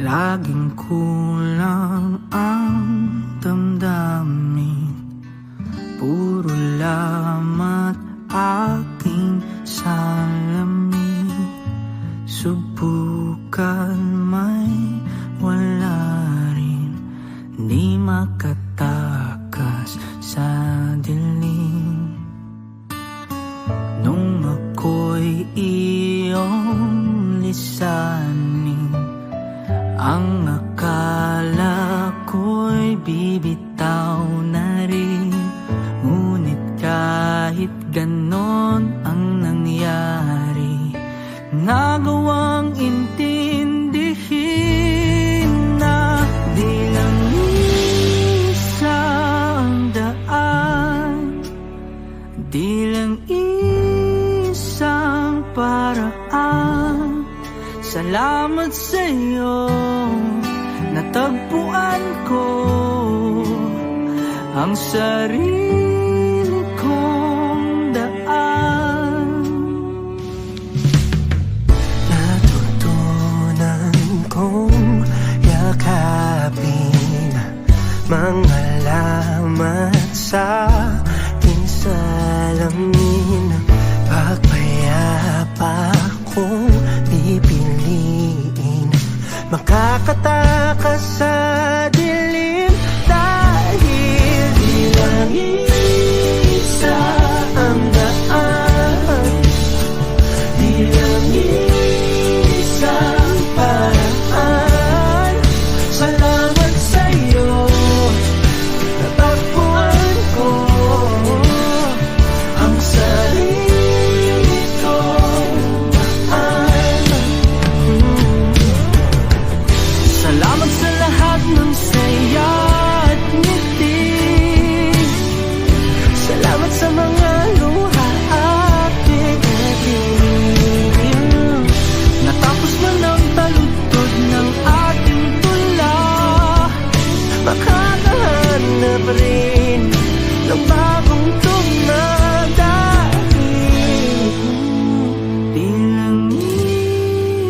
Laging kulang ang damdamin, puro lamat aking salamin. Subukan may wala rin, di makatakas sa dilim. Nung ako'y iyong lisanin, ang akala ko'y bibitaw na rin. Ngunit kahit ganon ang nangyari, nagawang intindihin na di lang isang daan, di lang isang paraan. Salamat sa'yo, natagpuan ko ang sarili kong daan. Natutunan kong yakapin mga lamat sa aking salamin. Pagpayapa kong pipiliin, makakatakas sa dilim. Dahil di lang isa ang daan, di lang isang paraan. Salamat sa'yo, natagpuan ko ang sarili kong daan. Salamat sa lahat ng saya at ngiti. Salamat sa mga luha at pinitin. Natapos na ng taludtod ng ating tula, Makakahanap rin ng bagong tugma. Dahil di lang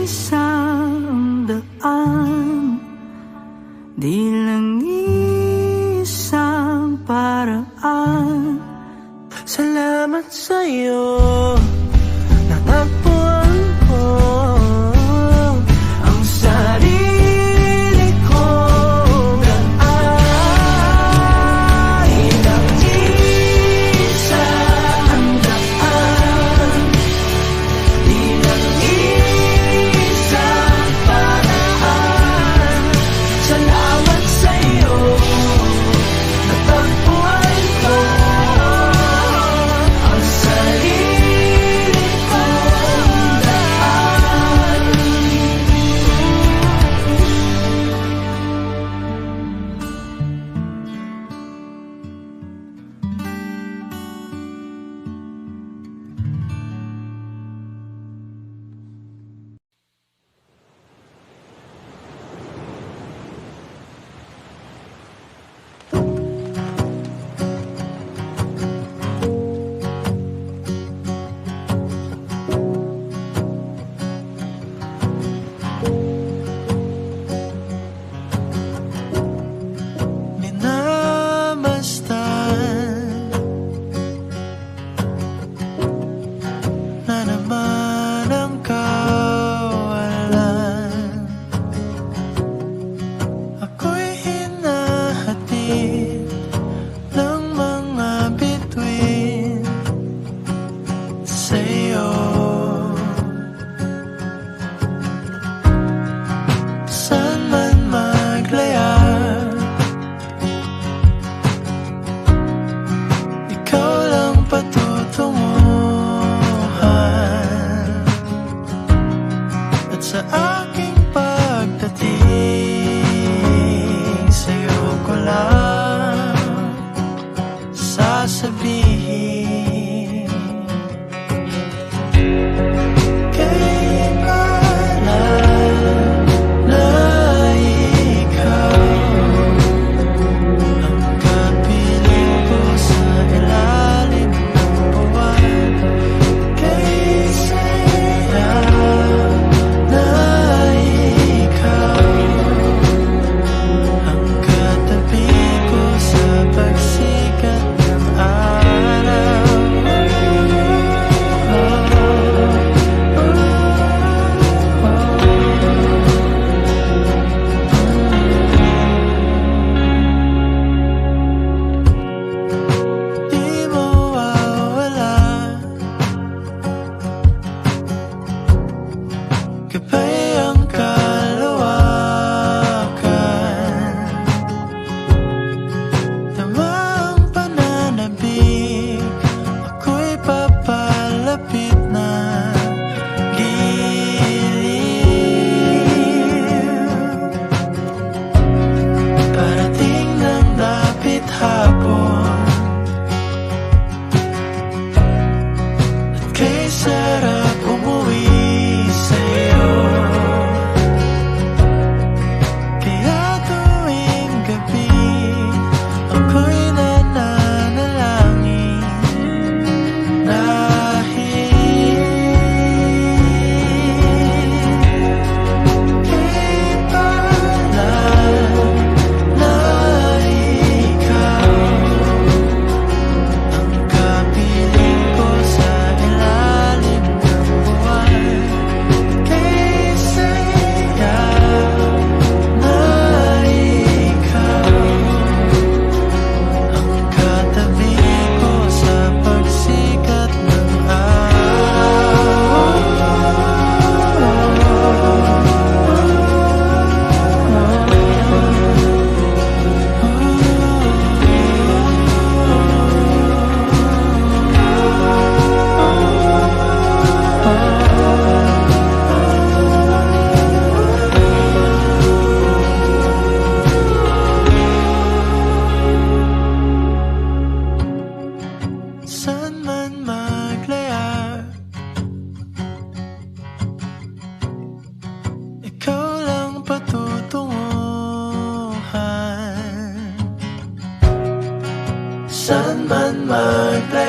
isang daan, di lang isang paraan. salamat sa'yo, natagpuan ko ang sarili kong daan. Di lang isa ang daan, di lang isang paraan. Salamat sa'yo, natagpuan ko ang sarili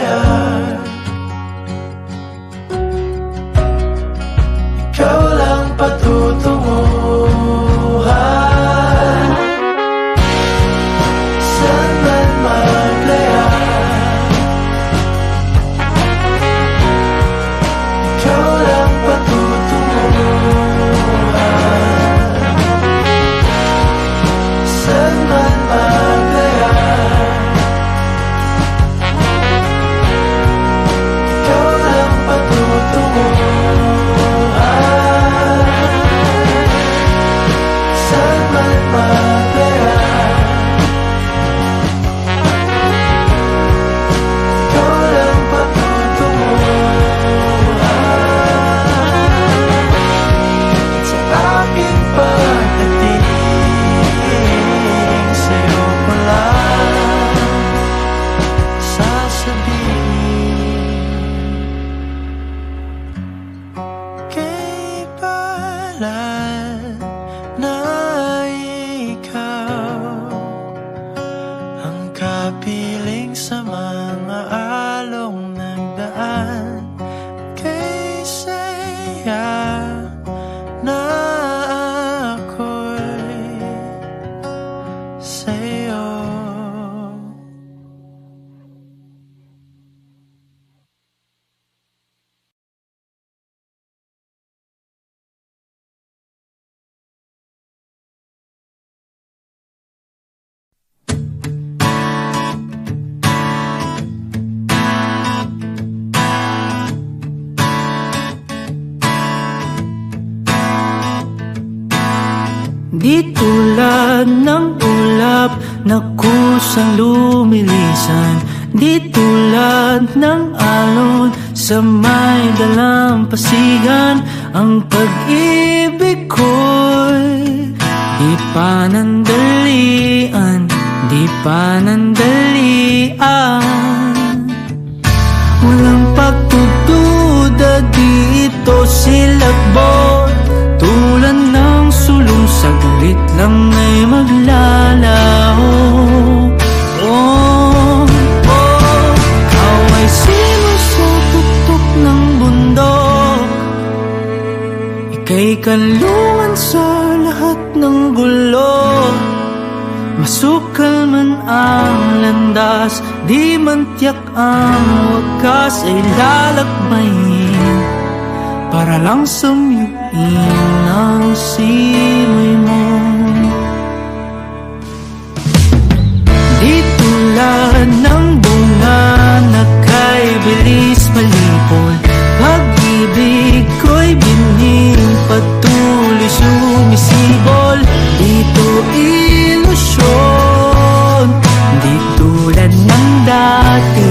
maglayar. Ikaw lang patutunguhan, saan man maglayar. Ikaw lang patutunguhan, saan man maglayar. Ikaw lang patutunguhan, saan man maglayar. Ikaw lang patutunguhan, sa aking pagdating sa'yo ko lang sasabihin. Kay palad na ikaw ang kapiling sa mga along nagdaan. Kay saya na ako'y sa'yo. Di tulad ng ulap na kusang lumilisan, di tulad ng alon sa may dalampasigan. Ang pag-ibig ko'y di panandalian, di panandalian. Walang pagdududa dito silakbot, tulad ng sulong saglit lang ay maglalaho. Oh, oh, ikaw ay sino sa tuktok ng bundok, ika'y kanlungan sa lahat ng gulo. Masukal man ang landas, di man tiyak ang wakas, ay lalakbayin para lang samyuin ang simoy mo. Di tulad ng bunga na kay bilis malipol, pag-ibig ko'y bining patuloy sumisibol. Dito ilusyon, di tulad ng dati,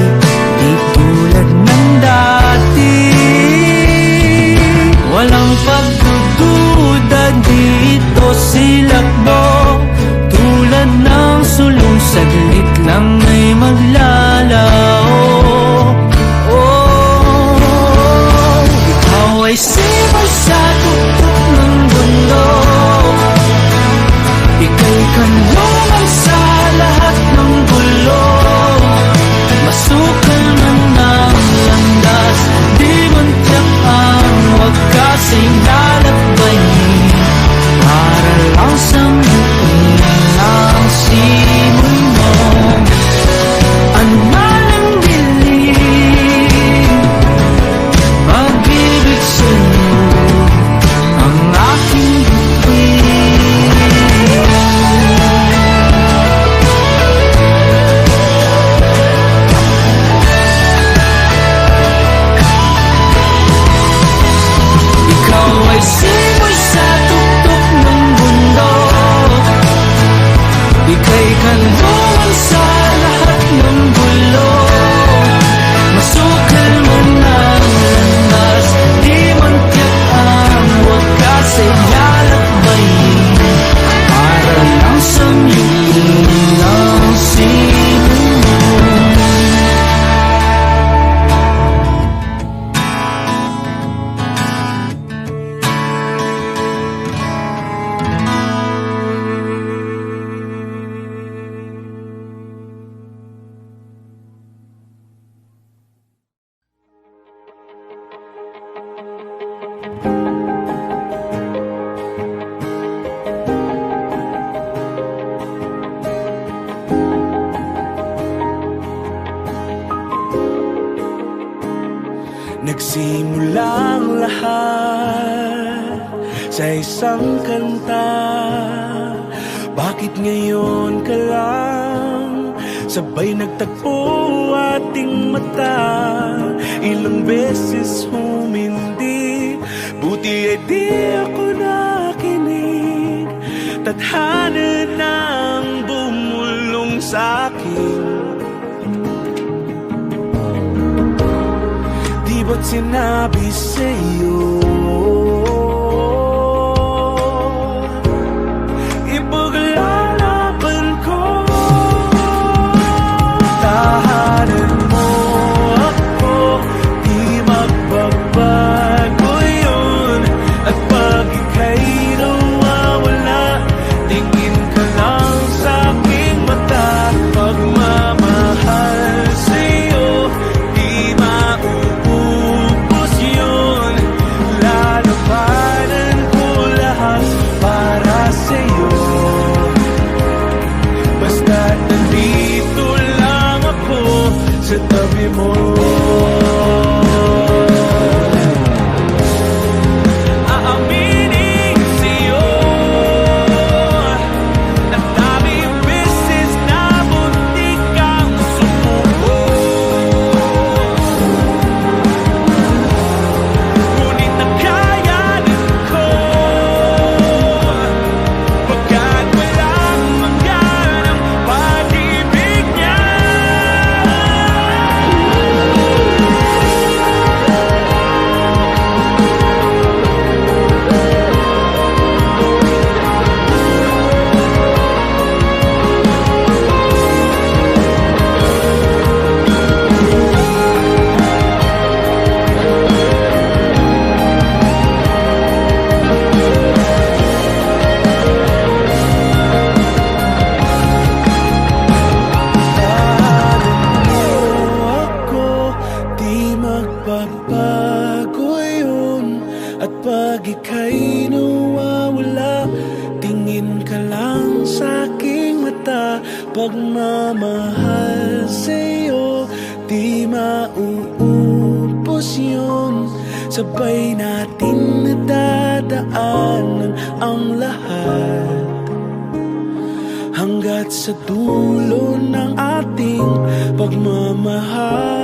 di tulad ng dati. Walang pagdududa dito silakbo, tulad ng sulong saglit lang ay maglalaho. Oh, ikaw ay simoy sa tuktok ng bundok, ika'y kanlungan sa lahat ng gulo. Masukal man ang landas, di man tiyak ang wakas, ay lalakbayin para lang samyuin ang simoy mo. Ano man ang dilim, pag-ibig sa'yo ang aking bituin. Nagsimulang lahat sa isang kanta. Bakit ngayon ka lang sabay nagtagpo ating mata? Ilang beses humindi, buti ay di ako nakinig. Tadhana nang bumulong sa'kin. Di ba't sinabi sa'yo ipaglalaban ko? Tahanan mo ako, di magbabago yun. At pag ika'y nawawala, tingin ka lang sa aking mata. Pagmamahal sa'yo, di mauubos yun. Lalabanan ko lahat para sa'yo. Basta't nandito lang ako sa tabi mo. Aaminin sa'yo, ang daming beses na muntik kang sumuko. Ngunit nakayanan ko, pagkat walang manggarang pag-ibig niya. Ako, di magbabago yun. At pag ika'y nawawala, tingin ka lang sa aking mata. Pagmamahal sa'yo, di mauubos yun. Sabay natin nadadaanan ang lahat hanggat sa dulo ng ating pagmamahal.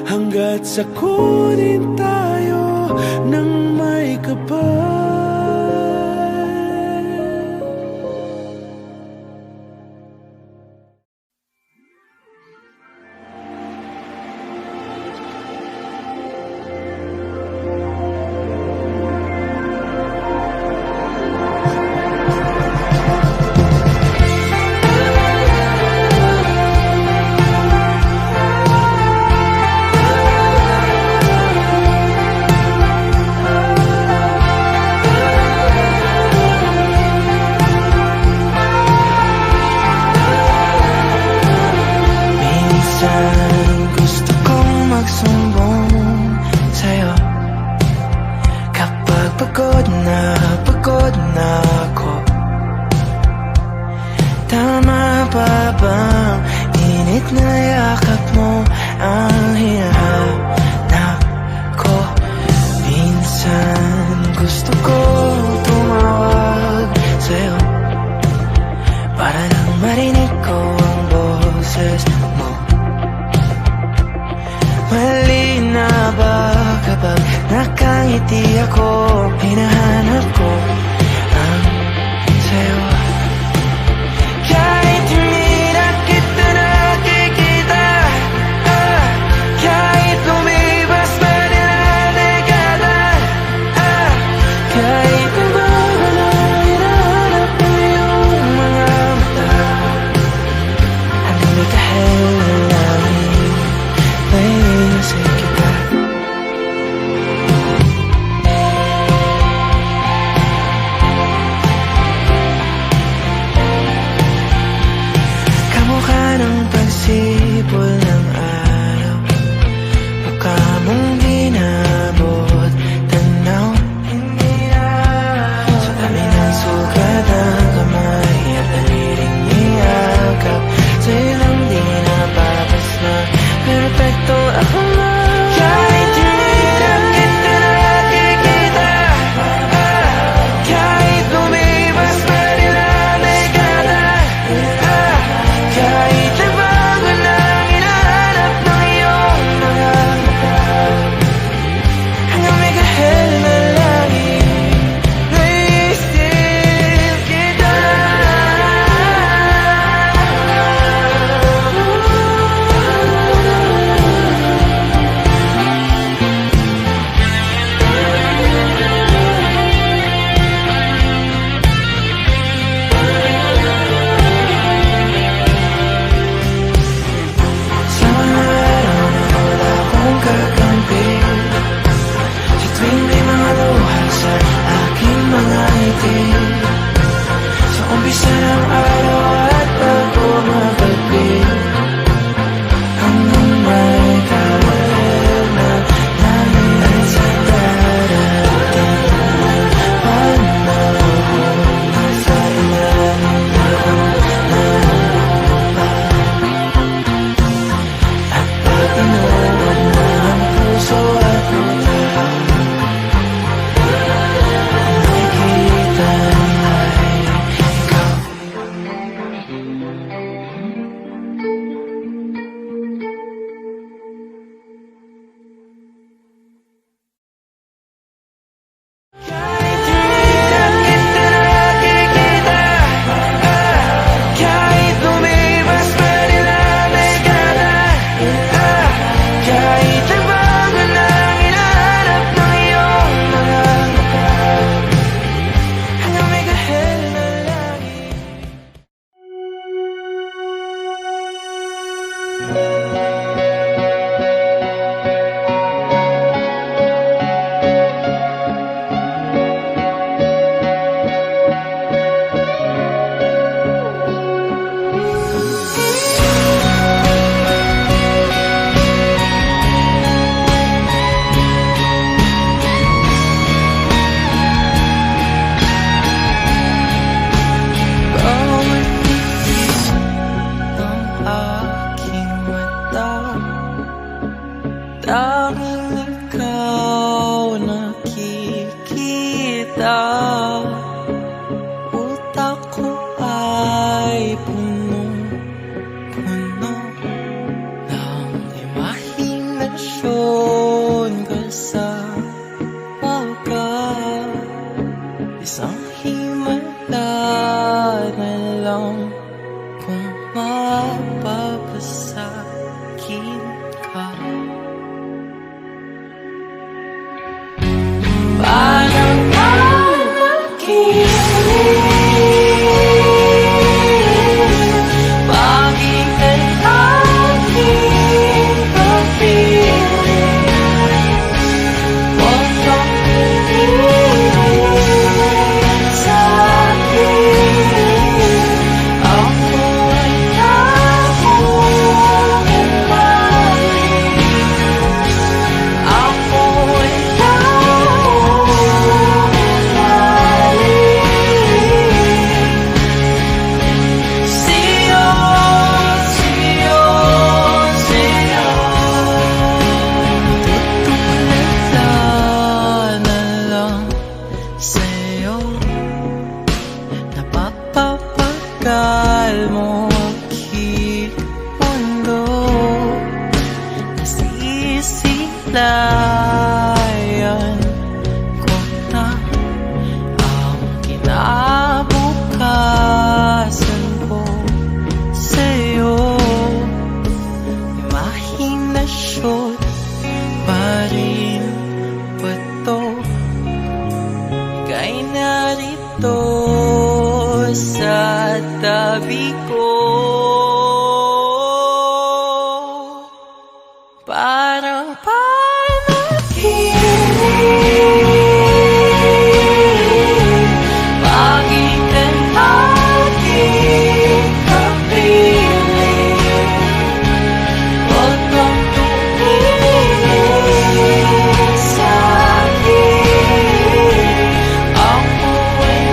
Hanggat sa kunin tayo ng may kapal. Gusto kong magsumbong sa'yo kapag pagod na ako. Tama ba bang init na yakap mo ang hinahanap ko? Minsan gusto ko tumawag sa'yo para lang marinig ko ang boses mo. Mali na ba kapag nakangiti ako? Hinahanap ko ang sa'yo. Kahit hindi na kita nakikita, kahit lumipas pa din ang dekada, kahit nabago na hinahanap mo yung mga mata, hanggang kahit lalangin may isip kita. punong-puno ng imahinasyon. Kasama ka, isang himala na lang kung mapapasakin ka. Parang napapagal mo aking mundo, nasisilayan ko na ang kinabukasan ko sa'yo. Imahinasyon pa rin ba to? Ika'y narito sa tabi ko, parang panaginip. Bakit ang aking kapiling? Huwag kang tumingin sa'kin. Ako ay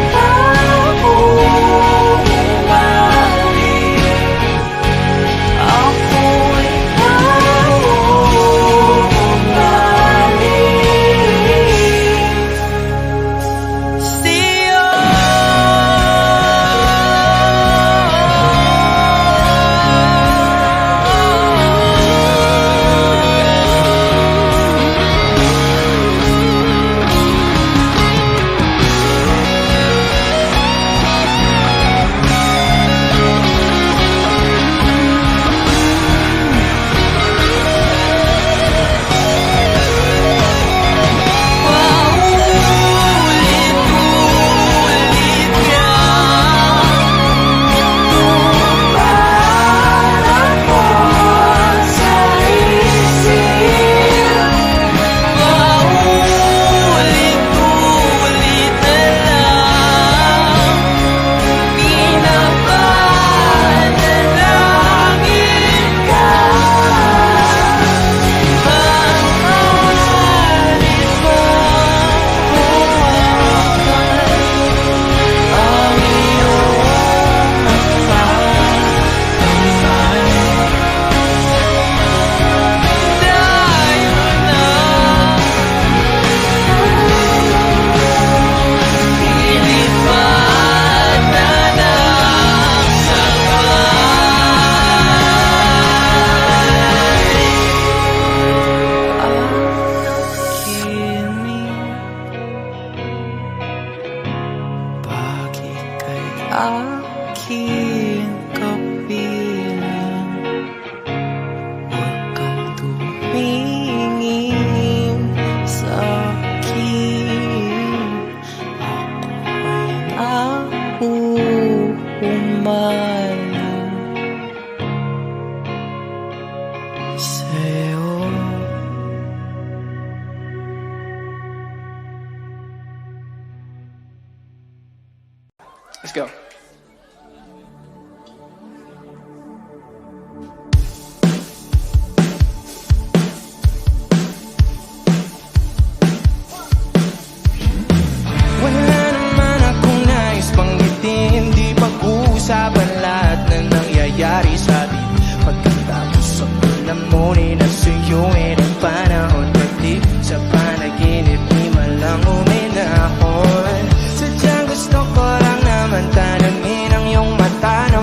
aking kapiling? Huwag kang tumingin sa'kin. Ako ay nahuhumaling sa'yo. Let's go. Wala naman akong nais banggitin, di pag-uusapan lahat na nangyayari sa atin. Pagkatapos ang palamunin na sa'yo ay ng panahon, pati sa panaginip di malang uminahon. Sadyang gusto ko lang naman tanungin ang iyong mata na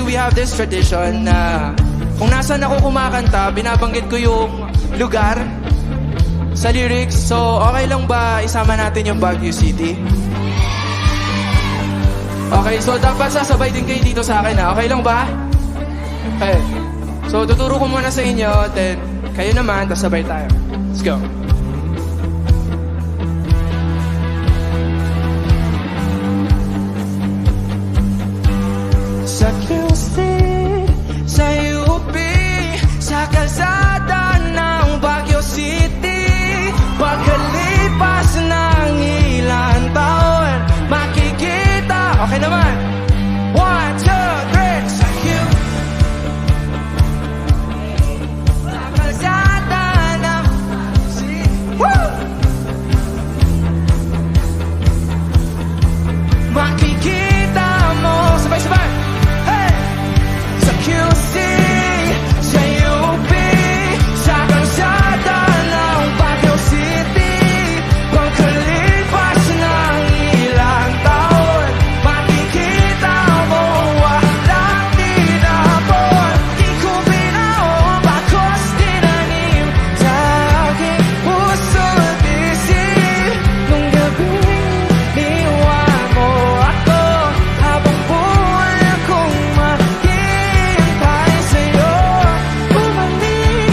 we have this tradition na kung nasan ako kumakanta, binabanggit ko yung lugar sa lyrics. So, okay lang ba isama natin yung Baguio City? Okay, so dapat sasabay din kayo dito sa akin, ha? Okay lang ba? Okay. So, tuturo ko muna sa inyo, then kayo naman, tapos sabay tayo. Let's go. Sa QC, sa UP, sa kalsada ng Baguio City, pagkalipas ng ilang taon, makikita. Okay naman. 1, 2, 3. Sa QC, sa kalsada ng City. Woo! Makikita mo. Sabay-sabay. Sa QC, sa UP, sa kalsada ng Baguio City, pagkalipas ng ilang taon, makikita mo walang tinapon. Di ko binaon, bakos tinanim sa aking puso at isip. Nung gabing iniwan mo ako, habang buhay akong maghihintay sa'yo. Bumalik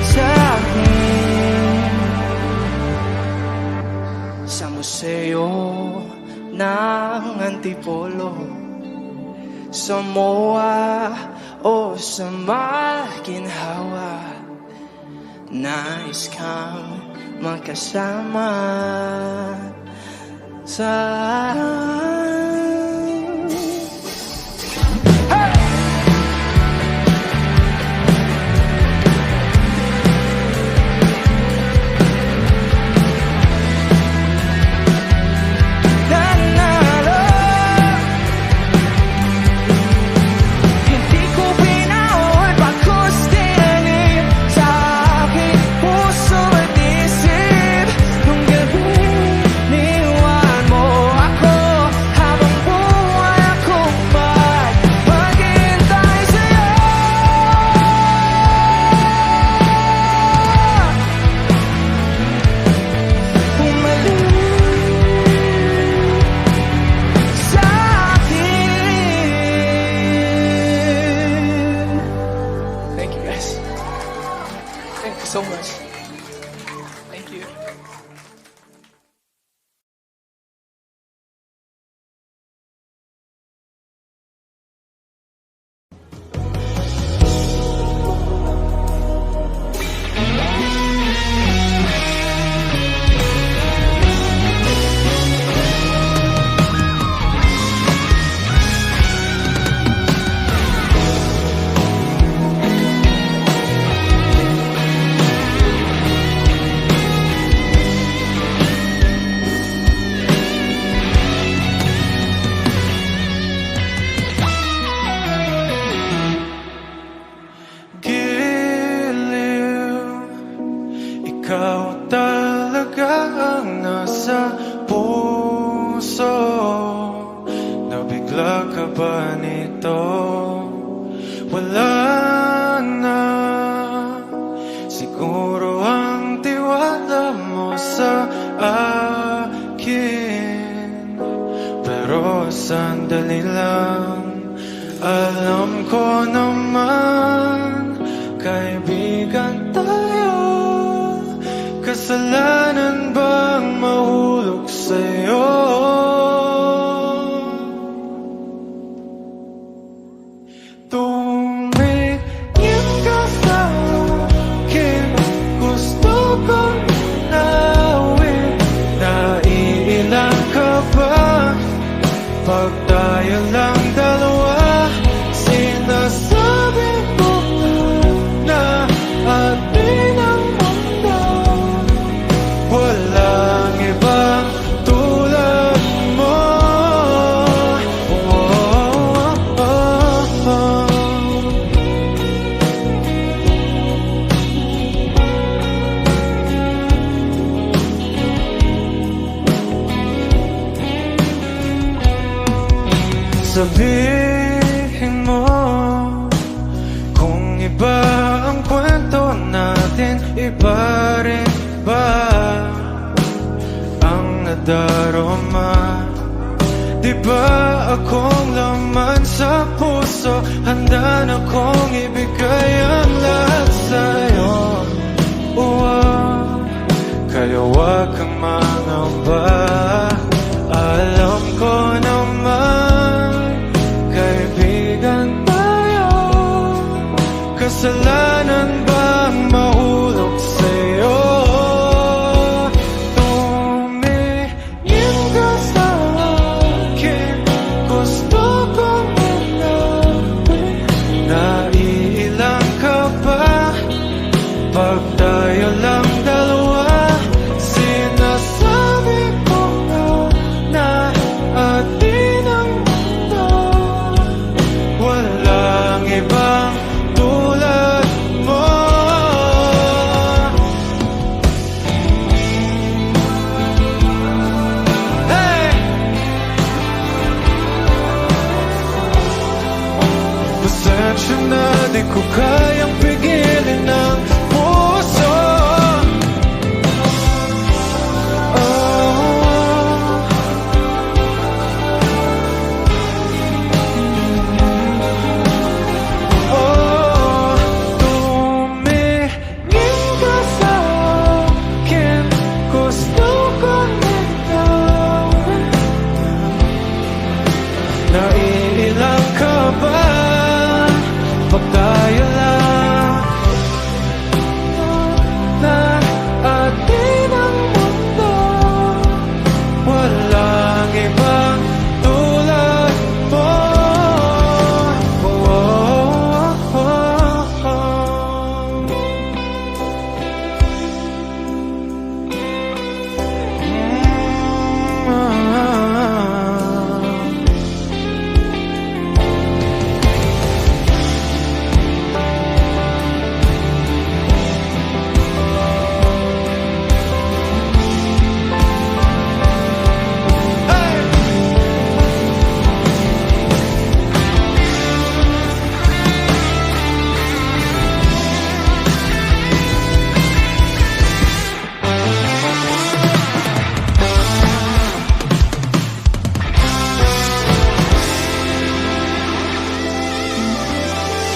sa akin. Sa museo ng Antipolo, sa MOA o sa Maginhawa, nais kang magkasama sa nanalo. Hindi ko binaon, bakos tinanim sa aking puso at isip. Nung gabing iniwan mo ako, habang buhay akong maghihintay sa'yo. Bumalik sa akin. Thank you, guys. Thank you so much. Thank you. Giliw, ikaw talaga ang nasa puso. Nabigla ka ba nito? Wala na. Siguro ang tiwala mo sa akin, pero sandali lang. Alam ko naman, kaibigan tayo. Kasalanan bang mahulog sa'yo? Tumingin ka sa akin, gusto kong nawin. Naiilang ka ba pag tayo lang dalawa? Sinasabi Sabihin mo kung iba ang kwento natin, iba rin ba ang nadarama? Di ba akong laman sa puso, handa na kong ibigay ang lahat sa'yo? Kaya huwag kang mangamba, alam ko naman kaibigan tayo. Kasalanan bang mahulog sa'yo? Tumingin ka sa akin, gusto kong hanapin. Naiilang ka ba pag tayo lang dalawa? Sinasabi ko na atin ang mundo, walang ibang tulad mo. Hey! Pasensya na, di ko kayang pigilin ang puso. Naiilang ka ba pag tayo lang na atin ang mundo, walang ibang tulad mo.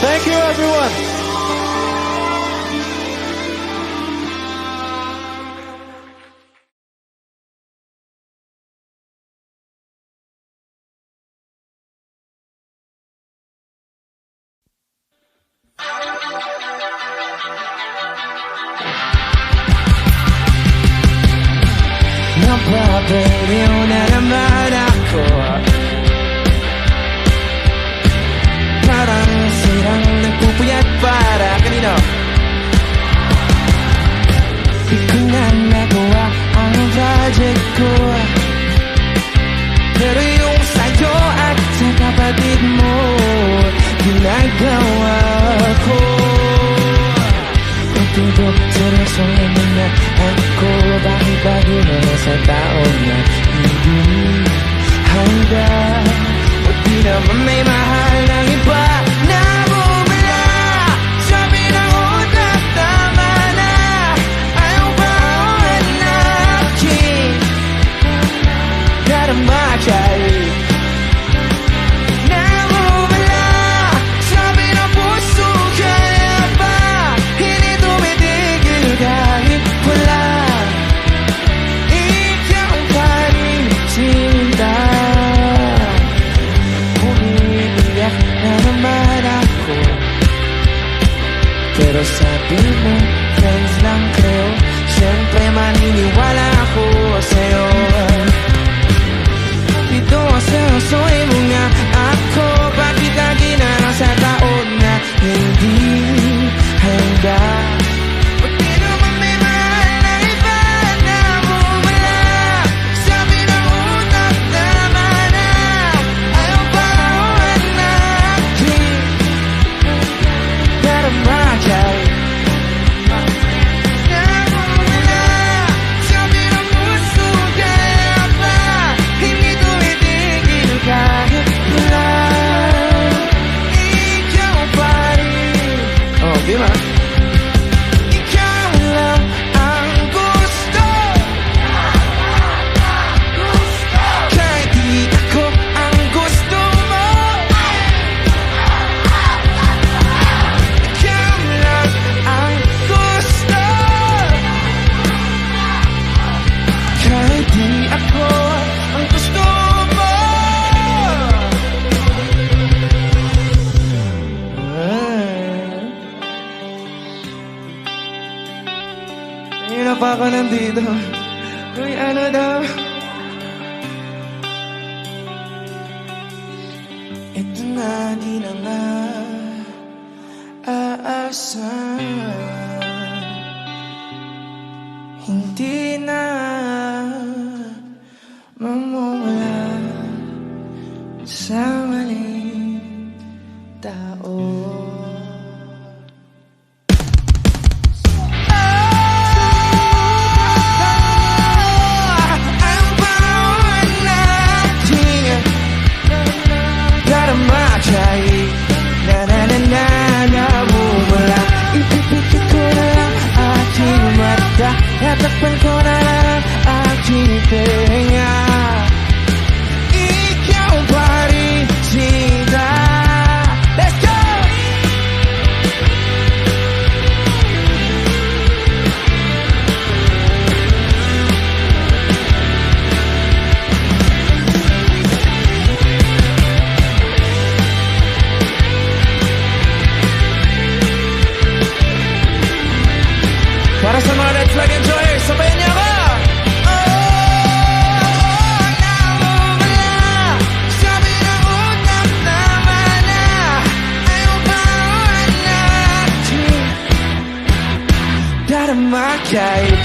Thank you, everyone. Napapaliw na naman ako, parang sirang nagpupuyat para kanino. Di ko na nagawa ang project ko, pero yung sa'yo at sa kapatid mo ginagawa ko. Tutulog seryosyong na ako, bakit bago na sa taon na hindi handa. O di naman may mahal ng iba na bumila. Sabi ng utak, tama na, ayaw pa hanapin. Darama kahit na bumila. Sabi ng puso, kaya ba hindi tumitigil kahit wala? Ikaw pa rin sinta. Umiiyak na naman ako, pero sabi mo, friends lang kayo. Siyempre maniniwala ako sa'yo. Dito seryosoy mo nga ako, bakit lagi na lang sa taon na hindi handa? Ba't di naman may mahal na iba na bumala? Sabi ng utak, tama na, ayaw pa hanapin. Darama kahit na bumala. Sabi ng puso, Di ba? Ikaw lang ang gusto, kahit di ako ang gusto mo. Ikaw lang ang gusto, kahit di ako ang gusto mo. Kanina pa ako nandito, kung ano daw. Ito na, di na nga aasan. Hindi na mamumula sa maling tao. Ang bawat nating darama kahit na namumula. Ipipikit ko na lang aking mata, tatakpan ko na lang aking tenga. Ikaw pa rin sila. Let's go! Para sa mga Red Flag enjoyers, sabayan niyo ako! Namumula, sabi ng utak naman na ayaw bawat natin darama kahit